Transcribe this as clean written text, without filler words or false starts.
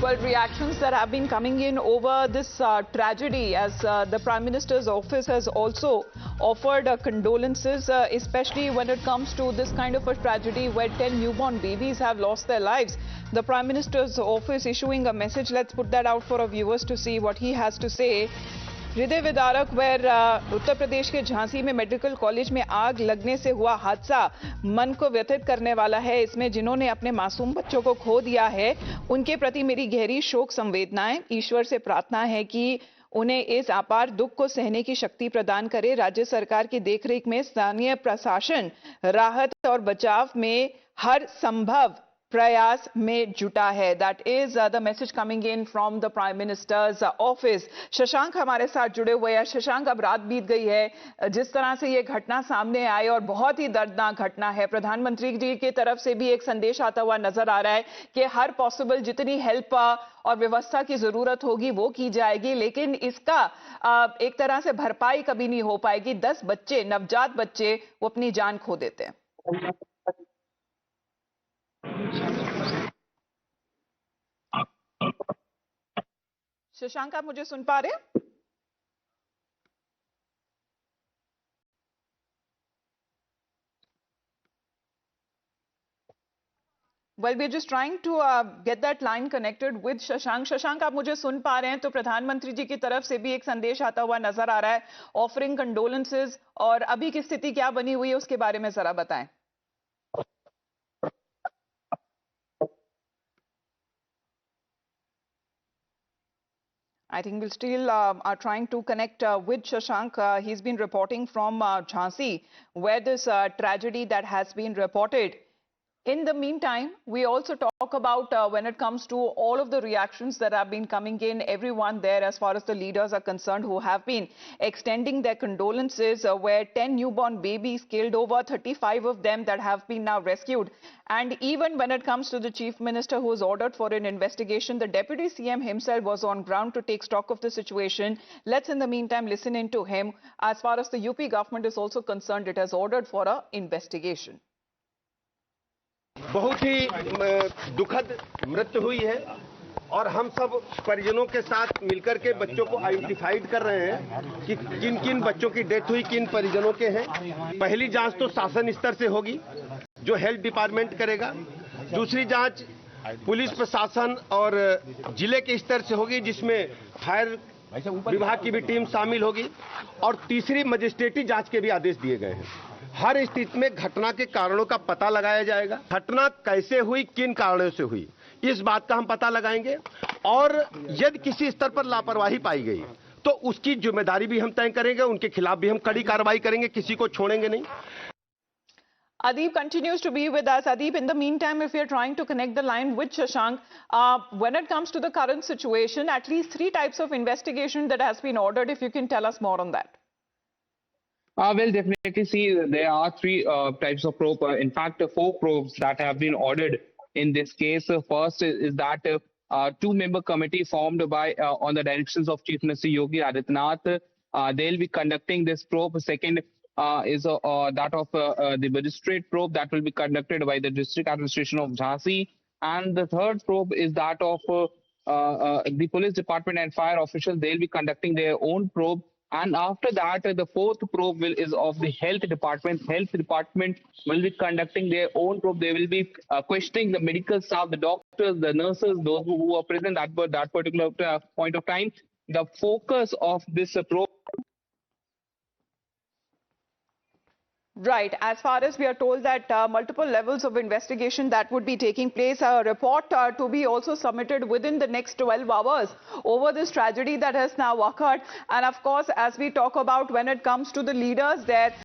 Well, reactions that have been coming in over this tragedy, as the Prime Minister's office has also offered condolences, especially when it comes to this kind of a tragedy where 10 newborn babies have lost their lives. The Prime Minister's office issuing a message. Let's put that out for our viewers to see what he has to say. हृदय विदारक where Uttar Pradesh के झांसी में medical college में आग लगने से हुआ हादसा मन को व्यथित करने वाला है। इसमें जिन्होंने अपने मासूम बच्चों को खो दिया है, उनके प्रति मेरी गहरी शोक संवेदनाएं। ईश्वर से प्रार्थना है कि उन्हें इस अपार दुख को सहने की शक्ति प्रदान करे। राज्य सरकार की देखरेख में स्थानीय प्रशासन राहत और बचाव में हर संभव प्रयास में जुटा है। That is the message coming in from the prime minister's office. Shashank हमारे साथ जुड़े हुए हैं। शशांक, अब रात बीत गई है, जिस तरह से ये घटना सामने आई और बहुत ही दर्दनाक घटना है, प्रधानमंत्री जी की तरफ से भी एक संदेश आता हुआ नजर आ रहा है कि हर पॉसिबल जितनी हेल्प और व्यवस्था की जरूरत होगी वो की जाएगी, लेकिन इसका एक तरह से भरपाई कभी नहीं हो पाएगी। 10 बच्चे, नवजात बच्चे, वो अपनी जान खो देते हैं। शशांक, आप मुझे सुन पा रहे हैं? Well, we're just trying to get that line connected with Shashank. Shashank, आप मुझे सुन पा रहे हैं? तो प्रधानमंत्री जी की तरफ से भी एक संदेश आता हुआ नजर आ रहा है, ऑफरिंग कंडोलेंसेज, और अभी की स्थिति क्या बनी हुई है उसके बारे में जरा बताएं। I think we'll still are trying to connect with Shashank. He's been reporting from Jhansi, where this tragedy that has been reported. In the meantime, we also talk about when it comes to all of the reactions that have been coming in, everyone there as far as the leaders are concerned who have been extending their condolences, where 10 newborn babies killed, over 35 of them that have been now rescued. And even when it comes to the Chief Minister who was ordered for an investigation, the Deputy CM himself was on ground to take stock of the situation. Let's in the meantime listen in to him. As far as the UP government is also concerned, it has ordered for an investigation. बहुत ही दुखद मृत्यु हुई है और हम सब परिजनों के साथ मिलकर के बच्चों को आइडेंटिफाइड कर रहे हैं कि किन किन बच्चों की डेथ हुई, किन परिजनों के हैं। पहली जांच तो शासन स्तर से होगी, जो हेल्थ डिपार्टमेंट करेगा। दूसरी जांच पुलिस प्रशासन और जिले के स्तर से होगी, जिसमें फायर विभाग की भी टीम शामिल होगी। और तीसरी मजिस्ट्रेटी जांच के भी आदेश दिए गए हैं। हर स्थिति में घटना के कारणों का पता लगाया जाएगा। घटना कैसे हुई, किन कारणों से हुई, इस बात का हम पता लगाएंगे। और यदि किसी स्तर पर लापरवाही पाई गई तो उसकी जिम्मेदारी भी हम तय करेंगे, उनके खिलाफ भी हम कड़ी कार्रवाई करेंगे, किसी को छोड़ेंगे नहीं। Adeep continues to be with us. Adeep, in the meantime, if you're trying to connect the line with Shashank, when it comes to the current situation, at least 3 types of investigation that has been ordered, if you can tell us more on that. Well, definitely see there are 3 types of probe. In fact, 4 probes that have been ordered in this case. First is that 2-member committee formed by on the directions of Chief Minister Yogi Adityanath. They'll be conducting this probe. Second is that of the magistrate probe that will be conducted by the District Administration of Jhansi. And the third probe is that of the police department and fire officials. They'll be conducting their own probe. And after that, the 4th probe is of the health department. Health department will be conducting their own probe. They will be questioning the medical staff, the doctors, the nurses, those who are present at that particular point of time. The focus of this probe. Right. As far as we are told that multiple levels of investigation that would be taking place, a report to be also submitted within the next 12 hours over this tragedy that has now occurred. And of course, as we talk about when it comes to the leaders there,